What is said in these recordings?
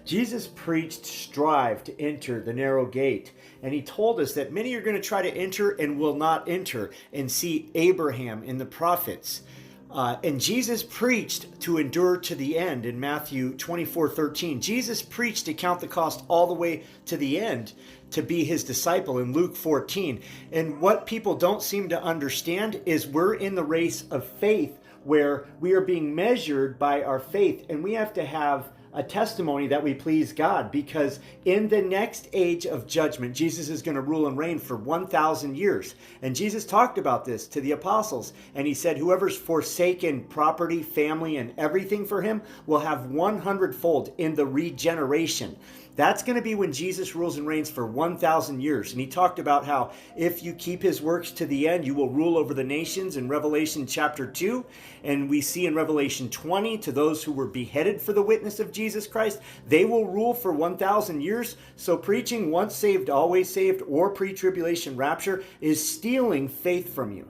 Jesus preached, strive to enter the narrow gate. And he told us that many are going to try to enter and will not enter and see Abraham and the prophets. And Jesus preached to endure to the end in Matthew 24:13. Jesus preached to count the cost all the way to the end to be his disciple in Luke 14. And what people don't seem to understand is we're in the race of faith where we are being measured by our faith, and we have to have a testimony that we please God, because in the next age of judgment, Jesus is going to rule and reign for 1,000 years. And Jesus talked about this to the apostles, and he said, whoever's forsaken property, family, and everything for him will have 100-fold in the regeneration. That's going to be when Jesus rules and reigns for 1,000 years. And he talked about how if you keep his works to the end, you will rule over the nations in Revelation chapter 2. And we see in Revelation 20, to those who were beheaded for the witness of Jesus Christ, they will rule for 1,000 years. So preaching once saved, always saved, or pre-tribulation rapture is stealing faith from you.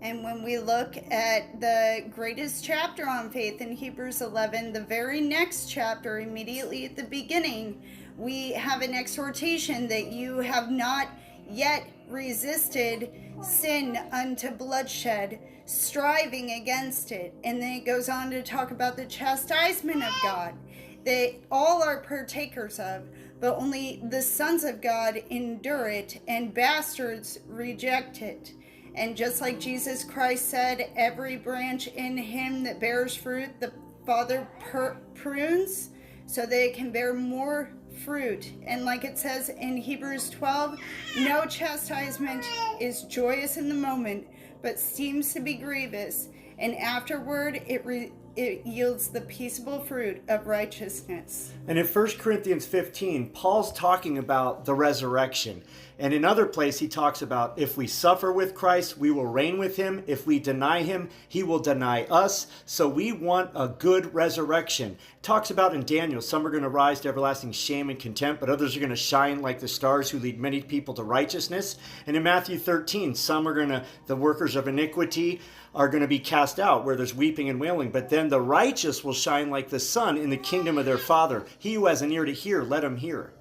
And when we look at the greatest chapter on faith in Hebrews 11, the very next chapter, immediately at the beginning, we have an exhortation that you have not yet resisted sin unto bloodshed, striving against it. And then it goes on to talk about the chastisement of God that all are partakers of, but only the sons of God endure it, and bastards reject it. And just like Jesus Christ said, every branch in him that bears fruit, the Father prunes so that it can bear more fruit. And like it says in Hebrews 12, no chastisement is joyous in the moment, but seems to be grievous. And afterward, it yields the peaceable fruit of righteousness. And in 1 Corinthians 15, Paul's talking about the resurrection. And in other place, he talks about if we suffer with Christ, we will reign with him. If we deny him, he will deny us. So we want a good resurrection. It talks about in Daniel, some are going to rise to everlasting shame and contempt, but others are going to shine like the stars who lead many people to righteousness. And in Matthew 13, the workers of iniquity are going to be cast out where there's weeping and wailing. But then the righteous will shine like the sun in the kingdom of their Father. He who has an ear to hear, let him hear.